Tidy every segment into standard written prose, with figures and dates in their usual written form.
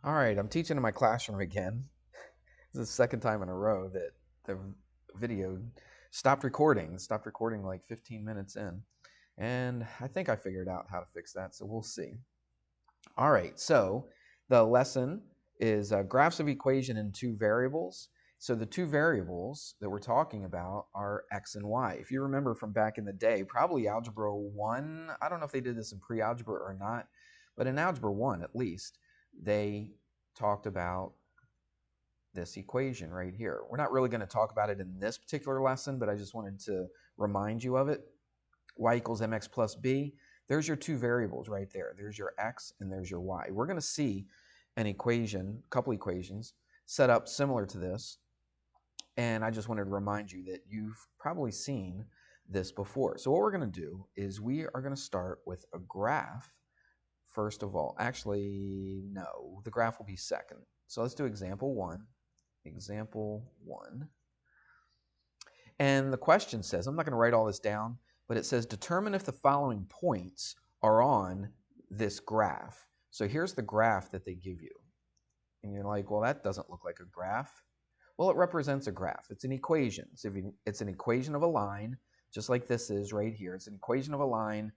All right, I'm teaching in my classroom again. This is the second time in a row that the video stopped recording like 15 minutes in. And I think I figured out how to fix that, so we'll see. All right, so the lesson is graphs of equation in two variables. So the two variables that we're talking about are x and y. If you remember from back in the day, probably Algebra 1, I don't know if they did this in pre-algebra or not, but in Algebra 1 at least, they talked about this equation right here. We're not really going to talk about it in this particular lesson, but I just wanted to remind you of it. Y equals mx plus b. There's your two variables right there. There's your x and there's your y. We're going to see an equation, a couple equations, set up similar to this. And I just wanted to remind you that you've probably seen this before. So what we're going to do is we are going to start with a graph first of all. Actually, no, the graph will be second. So let's do example one. Example one. And the question says, I'm not going to write all this down, but it says determine if the following points are on this graph. So here's the graph that they give you. And you're like, well, that doesn't look like a graph. Well, it represents a graph. It's an equation. So it's an equation of a line, just like this is right here. It's an equation of a line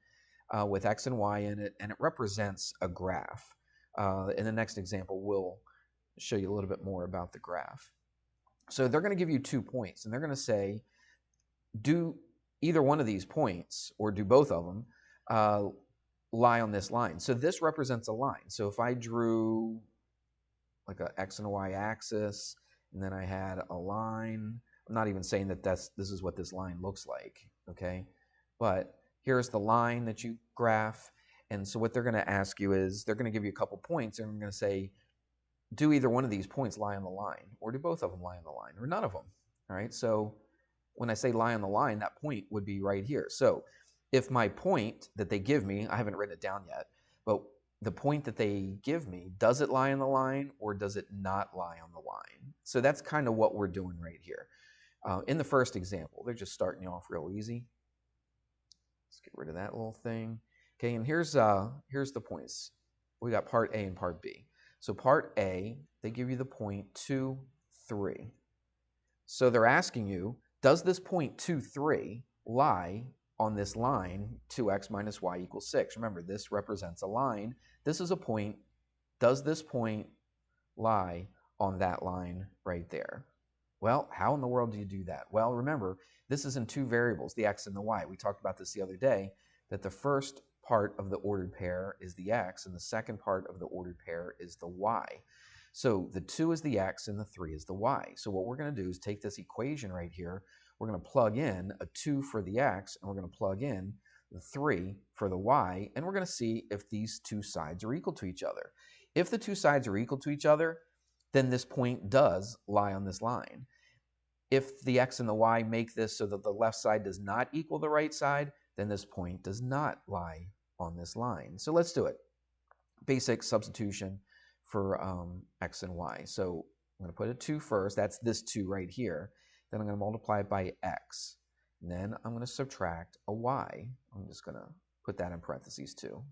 with x and y in it, and it represents a graph. In the next example, we'll show you a little bit more about the graph. So they're going to give you 2 points, and they're going to say, do either one of these points, or do both of them, lie on this line. So this represents a line. So if I drew like a x and a y axis, and then I had a line, I'm not even saying that this is what this line looks like, okay? But here's the line that you graph, and so what they're going to ask you is, they're going to give you a couple points, and they're going to say, do either one of these points lie on the line, or do both of them lie on the line, or none of them, all right? So when I say lie on the line, that point would be right here. So if my point that they give me, I haven't written it down yet, but the point that they give me, does it lie on the line or does it not lie on the line? So that's kind of what we're doing right here. In the first example, they're just starting you off real easy. Let's get rid of that little thing. Okay, and here's the points. We got part A and part B. So part A, they give you the point 2, 3. So they're asking you, does this point 2, 3 lie on this line 2x minus y equals 6? Remember, this represents a line. This is a point. Does this point lie on that line right there? Well, how in the world do you do that? Well, remember, this is in two variables, the x and the y. We talked about this the other day, that the first part of the ordered pair is the x, and the second part of the ordered pair is the y. So the 2 is the x and the 3 is the y. So what we're going to do is take this equation right here, we're going to plug in a 2 for the x, and we're going to plug in the 3 for the y, and we're going to see if these two sides are equal to each other. If the two sides are equal to each other, then this point does lie on this line. If the x and the y make this so that the left side does not equal the right side, then this point does not lie on this line. So let's do it. Basic substitution for x and y. So I'm going to put a 2 first. That's this 2 right here. Then I'm going to multiply it by x. And then I'm going to subtract a y. I'm just going to put that in parentheses too.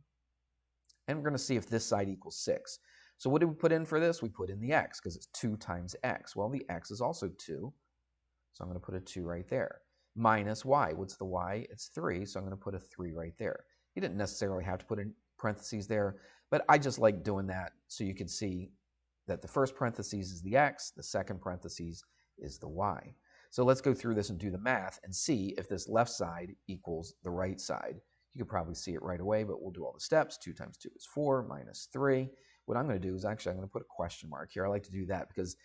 And we're going to see if this side equals 6. So what did we put in for this? We put in the x because it's 2 times x. Well, the x is also 2. So I'm going to put a 2 right there. Minus y. What's the y? It's 3. So I'm going to put a 3 right there. You didn't necessarily have to put in parentheses there, but I just like doing that so you can see that the first parentheses is the x, the second parentheses is the y. So let's go through this and do the math and see if this left side equals the right side. You could probably see it right away, but we'll do all the steps. 2 times 2 is 4, minus 3. What I'm going to do is actually I'm going to put a question mark here. I like to do that because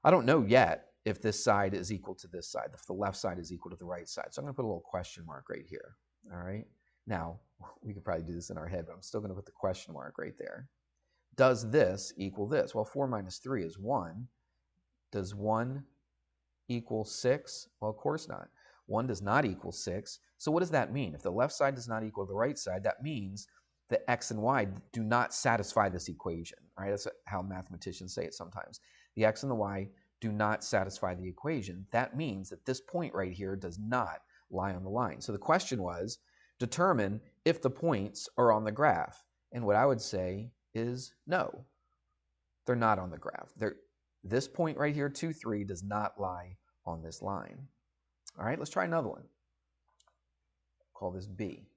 I don't know yet if this side is equal to this side, if the left side is equal to the right side. So I'm going to put a little question mark right here. All right. Now, we could probably do this in our head, but I'm still going to put the question mark right there. Does this equal this? Well, 4 minus 3 is 1. Does 1 equal 6? Well, of course not. 1 does not equal 6. So what does that mean? If the left side does not equal the right side, that means that x and y do not satisfy this equation. Right? That's how mathematicians say it sometimes. The x and the y do not satisfy the equation. That means that this point right here does not lie on the line. So the question was, determine if the points are on the graph. And what I would say is no. They're not on the graph. This point right here, 2, 3, does not lie on this line. All right, let's try another one. Call this B.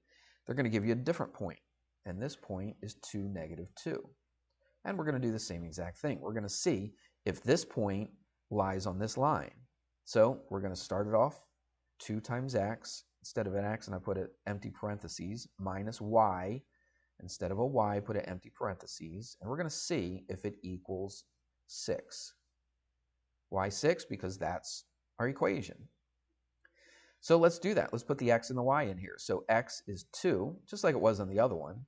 They're going to give you a different point, and this point is 2, -2. And we're going to do the same exact thing. We're going to see if this point lies on this line. So we're going to start it off 2 times x. Instead of an x, and I put it empty parentheses, minus y. Instead of a y, put an empty parentheses. And we're going to see if it equals 6. Why 6? Because that's our equation. So let's do that. Let's put the x and the y in here. So x is 2, just like it was on the other one.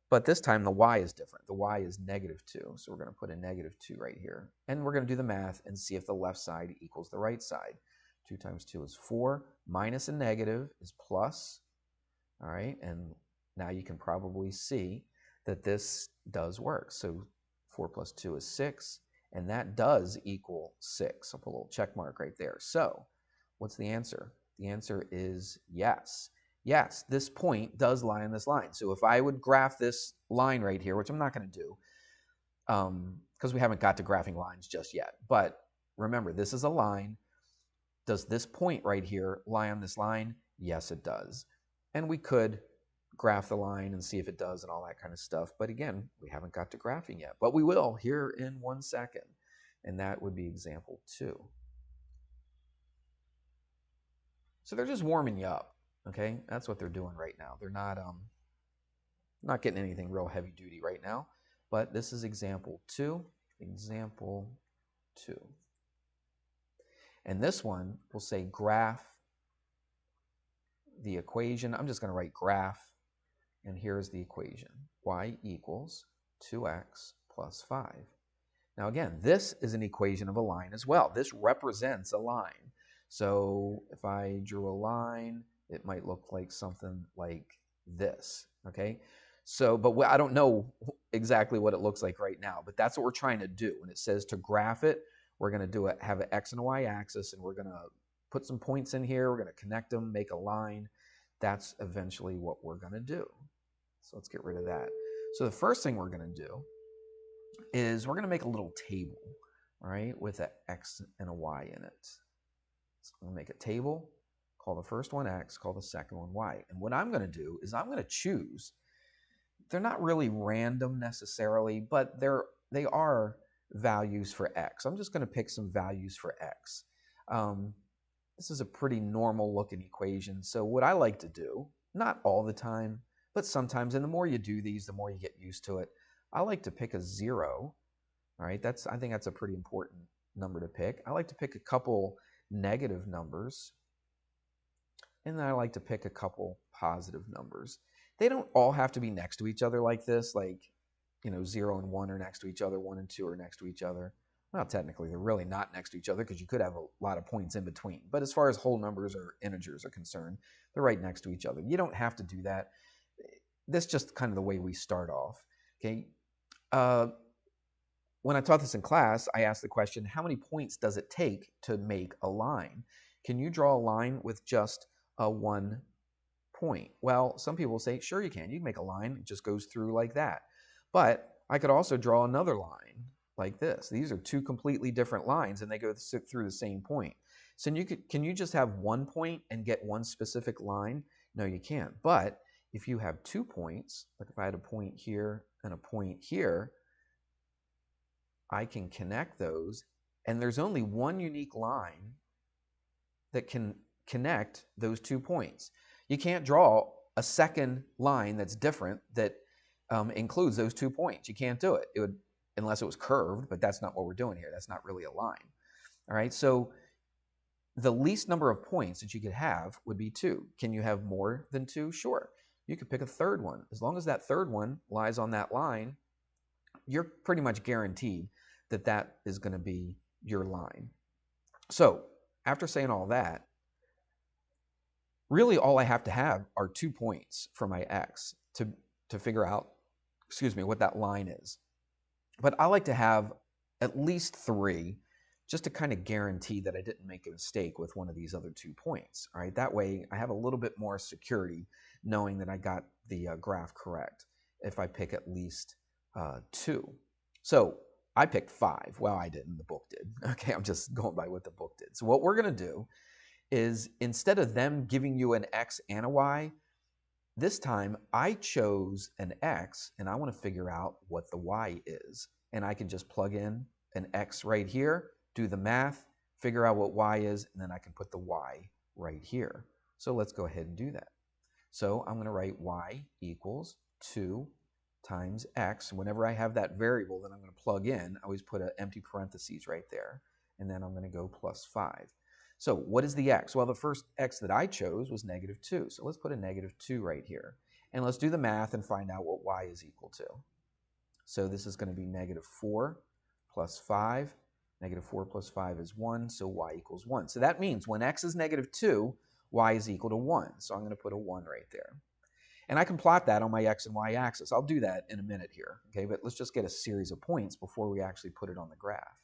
But this time the y is different. The y is -2. So we're going to put a -2 right here. And we're going to do the math and see if the left side equals the right side. 2 times 2 is 4. Minus a negative is plus. All right. And now you can probably see that this does work. So 4 plus 2 is 6. And that does equal 6. I'll put a little check mark right there. So what's the answer? The answer is yes. Yes, this point does lie on this line. So if I would graph this line right here, which I'm not going to do because we haven't got to graphing lines just yet. But remember, this is a line. Does this point right here lie on this line? Yes, it does. And we could graph the line and see if it does and all that kind of stuff. But again, we haven't got to graphing yet. But we will here in 1 second. And that would be example 2. So they're just warming you up. Okay, that's what they're doing right now. They're not getting anything real heavy duty right now, but this is example 2, example 2. And this one will say graph the equation. I'm just going to write graph, and here's the equation. Y equals 2x plus 5. Now again, this is an equation of a line as well. This represents a line. So if I drew a line, it might look like something like this, okay? So, but I don't know exactly what it looks like right now, but that's what we're trying to do. When it says to graph it, we're going to do it, have an x and a y axis, and we're going to put some points in here. We're going to connect them, make a line. That's eventually what we're going to do. So let's get rid of that. So the first thing we're going to do is we're going to make a little table, all right, with an x and a y in it. So I'm going to make a table, call the first one x, call the second one y. And what I'm going to do is I'm going to choose. They're not really random necessarily, but they are values for x. I'm just going to pick some values for x. This is a pretty normal looking equation. So what I like to do, not all the time, but sometimes, and the more you do these, the more you get used to it, I like to pick a 0. All right, I think that's a pretty important number to pick. I like to pick a couple negative numbers, and then I like to pick a couple positive numbers. They don't all have to be next to each other like this, like, 0 and 1 are next to each other, 1 and 2 are next to each other. Well, technically, they're really not next to each other because you could have a lot of points in between. But as far as whole numbers or integers are concerned, they're right next to each other. You don't have to do that. That's just kind of the way we start off, okay? When I taught this in class, I asked the question, how many points does it take to make a line? Can you draw a line with just a 1 point? Well, some people will say, sure you can. You can make a line. It just goes through like that. But I could also draw another line like this. These are 2 completely different lines, and they go through the same point. So can you just have 1 point and get one specific line? No, you can't. But if you have 2 points, like if I had a point here and a point here, I can connect those, and there's only one unique line that can connect those 2 points. You can't draw a second line that's different that includes those 2 points. You can't do it. It would, unless it was curved, but that's not what we're doing here. That's not really a line. All right, so the least number of points that you could have would be 2. Can you have more than 2? Sure. You could pick a third one. As long as that third one lies on that line, you're pretty much guaranteed that that is going to be your line. So after saying all that, really all I have to have are 2 points for my x to figure out, what that line is. But I like to have at least 3 just to kind of guarantee that I didn't make a mistake with one of these other 2 points. All right, that way I have a little bit more security knowing that I got the graph correct if I pick at least 2. So I picked 5. Well, I didn't. The book did. Okay, I'm just going by what the book did. So what we're going to do is instead of them giving you an x and a y, this time I chose an x and I want to figure out what the y is. And I can just plug in an x right here, do the math, figure out what y is, and then I can put the y right here. So let's go ahead and do that. So I'm going to write y equals 2 times x. Whenever I have that variable that I'm going to plug in, I always put an empty parentheses right there. And then I'm going to go plus 5. So what is the x? Well, the first x that I chose was negative 2. So let's put a negative 2 right here. And let's do the math and find out what y is equal to. So this is going to be negative 4 plus 5. Negative 4 plus 5 is 1, so y equals 1. So that means when x is negative 2, y is equal to 1. So I'm going to put a 1 right there. And I can plot that on my x and y axis. I'll do that in a minute here, okay? But let's just get a series of points before we actually put it on the graph.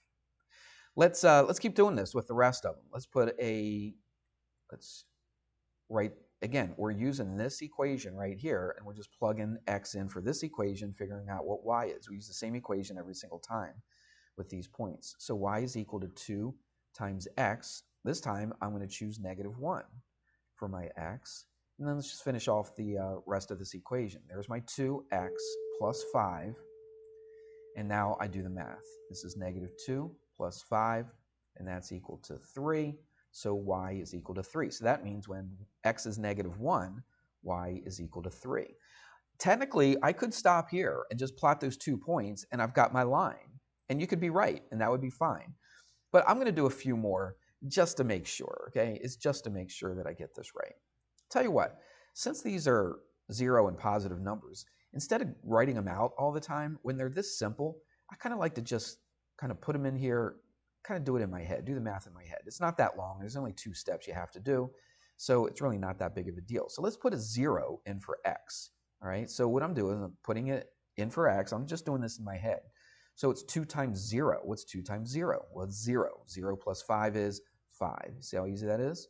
Let's keep doing this with the rest of them. Let's write, again, we're using this equation right here, and we're just plugging x in for this equation, figuring out what y is. We use the same equation every single time with these points. So y is equal to 2 times x. This time, I'm going to choose negative 1 for my x. And then let's just finish off the rest of this equation. There's my 2x plus 5. And now I do the math. This is negative 2 plus 5, and that's equal to 3. So y is equal to 3. So that means when x is negative 1, y is equal to 3. Technically, I could stop here and just plot those 2 points, and I've got my line. And you could be right, and that would be fine. But I'm going to do a few more just to make sure, okay? It's just to make sure that I get this right. Tell you what, since these are 0 and positive numbers, instead of writing them out all the time, when they're this simple, I kind of like to just kind of put them in here, kind of do it in my head, do the math in my head. It's not that long. There's only 2 steps you have to do, so it's really not that big of a deal. So let's put a 0 in for x, all right? So what I'm doing is I'm putting it in for x. I'm just doing this in my head. So it's 2 times 0. What's 2 times 0? Well, it's 0. 0 plus 5 is 5. See how easy that is?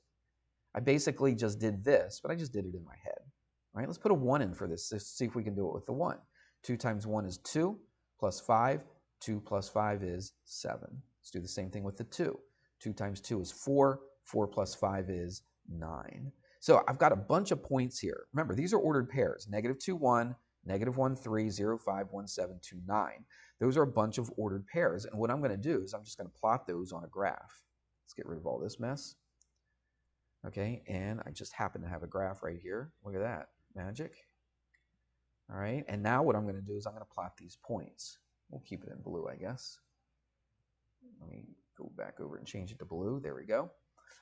I basically just did this, but I just did it in my head. All right, let's put a 1 in for this. Let's see if we can do it with the 1. 2 times 1 is 2, plus 5. 2 plus 5 is 7. Let's do the same thing with the 2. 2 times 2 is 4. 4 plus 5 is 9. So I've got a bunch of points here. Remember, these are ordered pairs. Negative 2, 1, negative 1, 3, 0, 5, 1, 7, 2, 9. Those are a bunch of ordered pairs. And what I'm going to do is I'm just going to plot those on a graph. Let's get rid of all this mess. Okay, and I just happen to have a graph right here. Look at that, magic. All right, and now what I'm going to do is I'm going to plot these points. We'll keep it in blue, I guess. Let me go back over and change it to blue. There we go.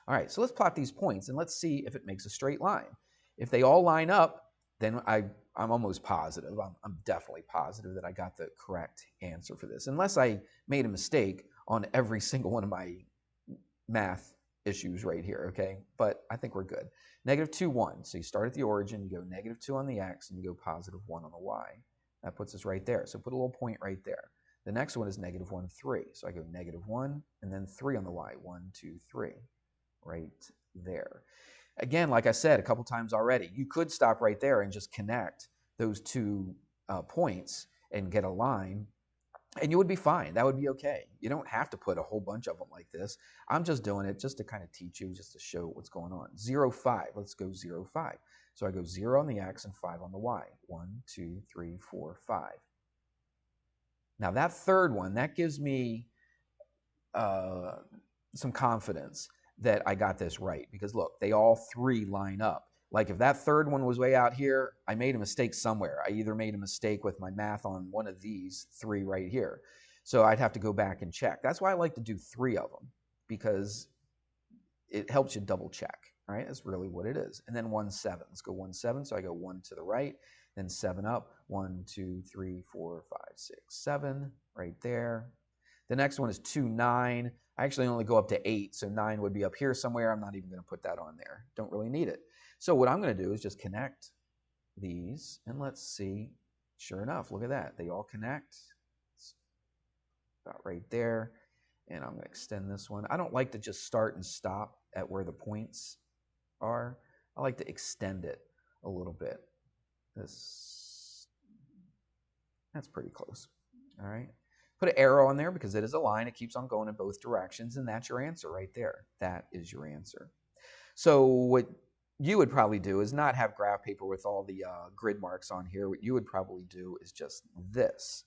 All right, so let's plot these points, and let's see if it makes a straight line. If they all line up, then I'm almost positive. I'm definitely positive that I got the correct answer for this, unless I made a mistake on every single one of my math issues right here, okay? But I think we're good. Negative 2, 1. So you start at the origin, you go negative 2 on the x, and you go positive 1 on the y. That puts us right there. So put a little point right there. The next one is negative 1, 3. So I go negative 1, and then 3 on the y. 1, 2, 3. Right there. Again, like I said a couple times already, you could stop right there and just connect those 2 points and get a line, and you would be fine. That would be okay. You don't have to put a whole bunch of them like this. I'm just doing it just to kind of teach you, just to show what's going on. 0, 5. Let's go 0, 5. So I go 0 on the x and 5 on the y. 1, 2, 3, 4, 5. Now that third one, that gives me some confidence that I got this right, because look, they all 3 line up. Like if that third one was way out here, I made a mistake somewhere. I either made a mistake with my math on one of these 3 right here. So I'd have to go back and check. That's why I like to do 3 of them, because it helps you double check, right? That's really what it is. And then 1, 7. Let's go 1, 7. So I go 1 to the right, then 7 up. 1, 2, 3, 4, 5, 6, 7 right there. The next one is 2, 9. I actually only go up to 8, so 9 would be up here somewhere. I'm not even going to put that on there. Don't really need it. So what I'm going to do is just connect these, and let's see. Sure enough, look at that. They all connect. It's about right there. And I'm going to extend this one. I don't like to just start and stop at where the points are. I like to extend it a little bit. That's pretty close. All right. Put an arrow on there because it is a line. It keeps on going in both directions, and that's your answer right there. That is your answer. So what you would probably do is not have graph paper with all the grid marks on here. What you would probably do is just this.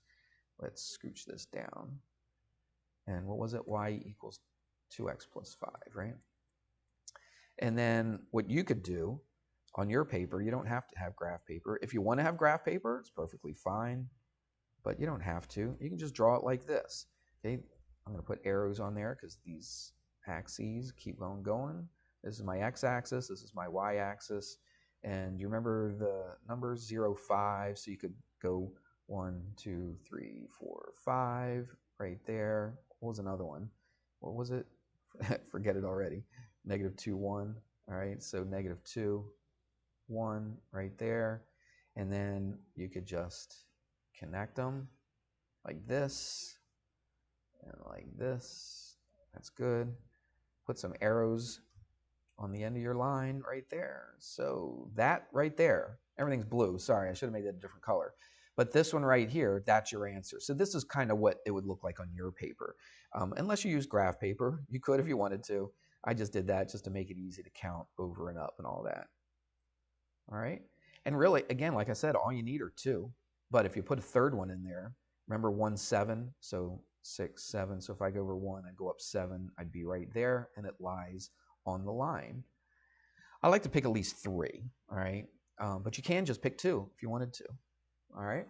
Let's scooch this down. And what was it? Y equals 2x plus 5, right? And then what you could do on your paper, you don't have to have graph paper. If you want to have graph paper, it's perfectly fine, but you don't have to. You can just draw it like this. Okay, I'm going to put arrows on there because these axes keep on going. This is my x-axis, this is my y-axis, and you remember the numbers 0, 5, so you could go 1, 2, 3, 4, 5 right there. What was another one? What was it? Forget it already. -2, 1. All right, so -2, 1 right there. And then you could just connect them like this and like this. That's good. Put some arrows on the end of your line right there. So that right there, everything's blue. Sorry, I should have made that a different color. But this one right here, that's your answer. So this is kind of what it would look like on your paper. Unless you use graph paper, you could if you wanted to. I just did that just to make it easy to count over and up and all that. All right. And really, again, like I said, all you need are 2. But if you put a third one in there, remember 1, 7, so 6, 7. So if I go over 1, I go up 7, I'd be right there, and it lies on the line. I like to pick at least 3, all right? But you can just pick 2 if you wanted to, all right?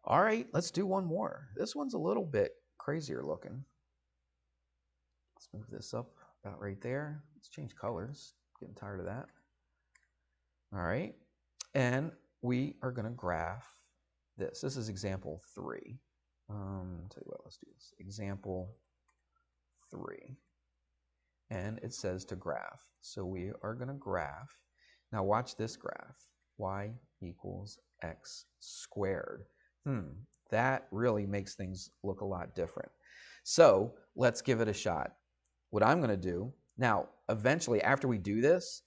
All right, let's do one more. This one's a little bit crazier looking. Let's move this up about right there. Let's change colors. Getting tired of that. All right, and we are going to graph this. This is example 3. I'll tell you what, let's do this. Example 3. And it says to graph. So we are going to graph. Now watch this graph. Y equals x squared. That really makes things look a lot different. So let's give it a shot. What I'm going to do, now eventually after we do this,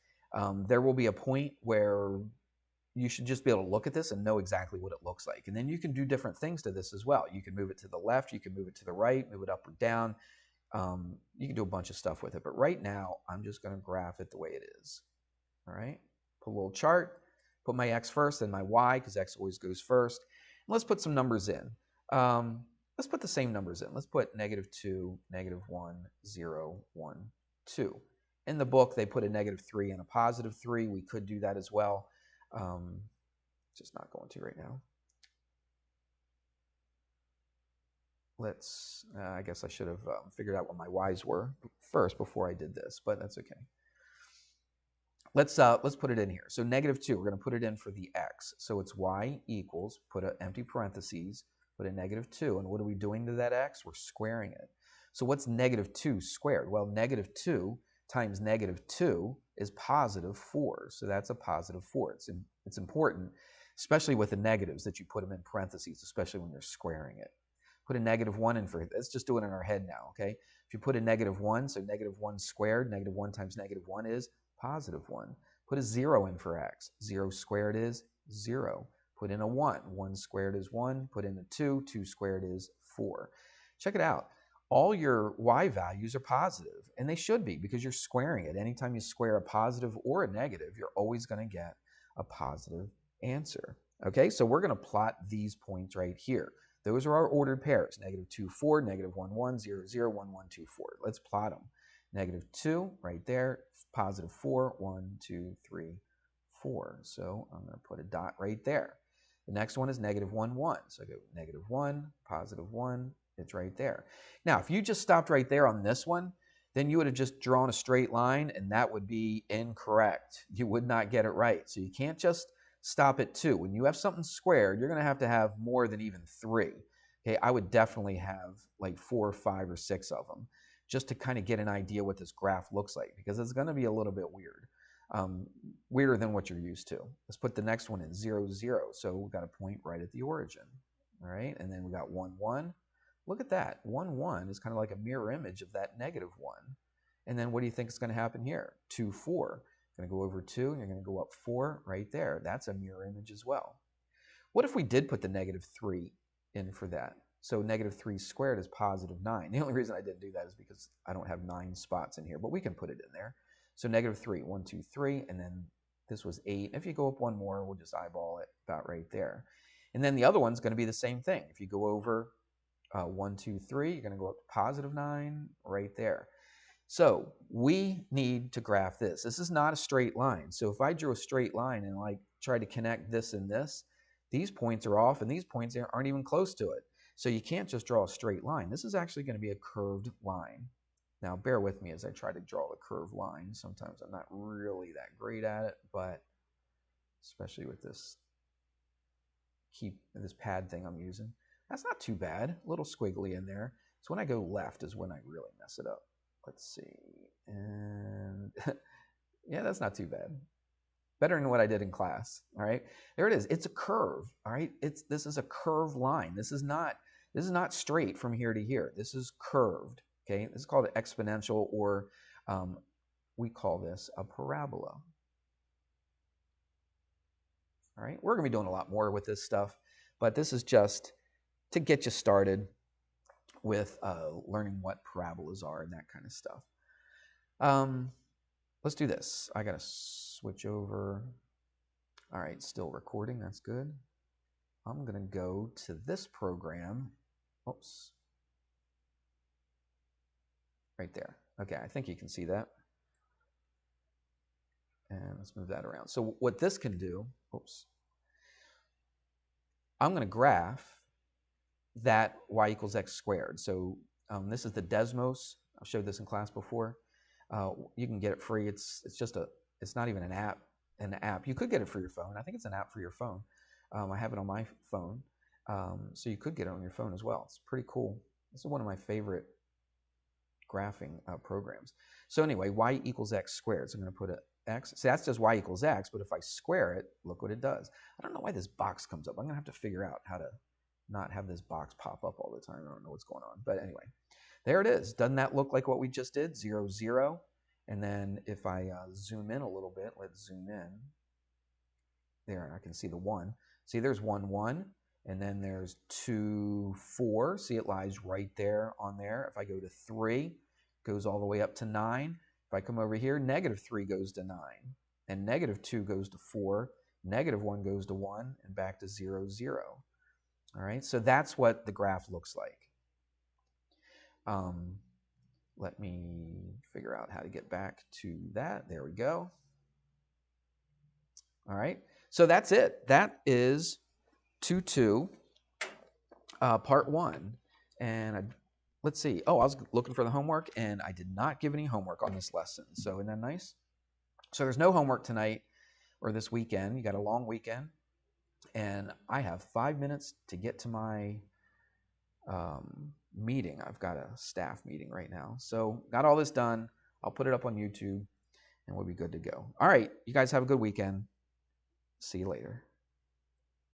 there will be a point where you should just be able to look at this and know exactly what it looks like. And then you can do different things to this as well. You can move it to the left, you can move it to the right, move it up or down. You can do a bunch of stuff with it, but right now I'm just going to graph it the way it is. All right, put a little chart, put my x first, then my y, because x always goes first. And let's put some numbers in. Let's put the same numbers in. Let's put -2, -1, 0, 1, 2. In the book, they put a -3 and a +3. We could do that as well. Just not going to right now. Let's, I guess I should have figured out what my y's were first before I did this, but that's okay. Let's put it in here. So -2, we're going to put it in for the x. So it's y equals, put an empty parentheses, put a -2. And what are we doing to that x? We're squaring it. So what's -2 squared? Well, -2 times -2 is +4. So that's a +4. It's important, especially with the negatives, that you put them in parentheses, especially when you're squaring it. Put a -1 in for it. Let's just do it in our head now, okay? If you put a -1, so -1 squared, -1 times -1 is +1. Put a 0 in for x. 0 squared is 0. Put in a 1. 1 squared is 1. Put in a 2. 2 squared is 4. Check it out. All your y values are positive, and they should be because you're squaring it. Anytime you square a positive or a negative, you're always going to get a positive answer. Okay, so we're going to plot these points right here. Those are our ordered pairs, -2, 4, -1, 1, 0, 0, 1, 1, 2, 4. Let's plot them. -2 right there, +4, 1, 2, 3, 4. So I'm going to put a dot right there. The next one is -1, 1. So I go -1, +1, it's right there. Now, if you just stopped right there on this one, then you would have just drawn a straight line, and that would be incorrect. You would not get it right. So you can't just stop at 2. When you have something squared, you're going to have more than even 3. Okay, I would definitely have like 4, 5, or 6 of them just to kind of get an idea what this graph looks like, because it's going to be a little bit weird, weirder than what you're used to. Let's put the next one in 0, 0. So we've got a point right at the origin. All right, and then we got 1, 1. Look at that. 1, 1 is kind of like a mirror image of that -1. And then what do you think is going to happen here? 2, 4. You're going to go over 2, and you're going to go up 4 right there. That's a mirror image as well. What if we did put the -3 in for that. So negative 3 squared is positive 9. The only reason I didn't do that is because I don't have 9 spots in here, but we can put it in there. So negative 3, 1, 2, 3, and then this was 8. If you go up one more, we'll just eyeball it about right there. And then the other one's going to be the same thing. If you go over 1, 2, 3, you're going to go up to positive 9 right there. So we need to graph this. This is not a straight line. So if I drew a straight line and like try to connect this and this, these points are off and these points aren't even close to it. So you can't just draw a straight line. This is actually going to be a curved line. Now bear with me as I try to draw the curved line. Sometimes I'm not really that great at it, but especially with this pad thing I'm using, that's not too bad. A little squiggly in there. So when I go left is when I really mess it up. Let's see, and yeah, that's not too bad. Better than what I did in class. All right, there it is. It's a curve. All right, this is a curved line. This is not straight from here to here. This is curved. Okay, this is called an exponential, or we call this a parabola. All right, we're gonna be doing a lot more with this stuff, but this is just to get you started with learning what parabolas are and that kind of stuff. Let's do this. I gotta switch over. All right, still recording, that's good. I'm gonna go to this program. Oops. Right there. Okay, I think you can see that. And let's move that around. So what this can do, oops. I'm gonna graph that y equals x squared. So this is the Desmos. I've showed this in class before. You can get it free. It's not even an app. You could get it for your phone. I think it's an app for your phone. I have it on my phone, so you could get it on your phone as well. It's pretty cool. This is one of my favorite graphing programs. So anyway, y equals x squared. So I'm going to put a x. See, that's just y equals x, but if I square it, look what it does. I don't know why this box comes up. I'm going to have to figure out how to not have this box pop up all the time. I don't know what's going on. But anyway, there it is. Doesn't that look like what we just did? 0, 0. And then if I zoom in a little bit, let's zoom in. There, I can see the 1. See, there's 1, 1. And then there's 2, 4. See, it lies right there on there. If I go to 3, it goes all the way up to 9. If I come over here, negative 3 goes to 9. And negative 2 goes to 4. Negative 1 goes to 1. And back to 0, 0. All right, so that's what the graph looks like. Let me figure out how to get back to that. There we go. All right, so that's it. That is 2-2, part 1. And let's see. Oh, I was looking for the homework, and I did not give any homework on this lesson. So isn't that nice? So there's no homework tonight or this weekend. You got a long weekend. And I have 5 minutes to get to my meeting. I've got a staff meeting right now. So got all this done. I'll put it up on YouTube and we'll be good to go. All right, you guys have a good weekend. See you later.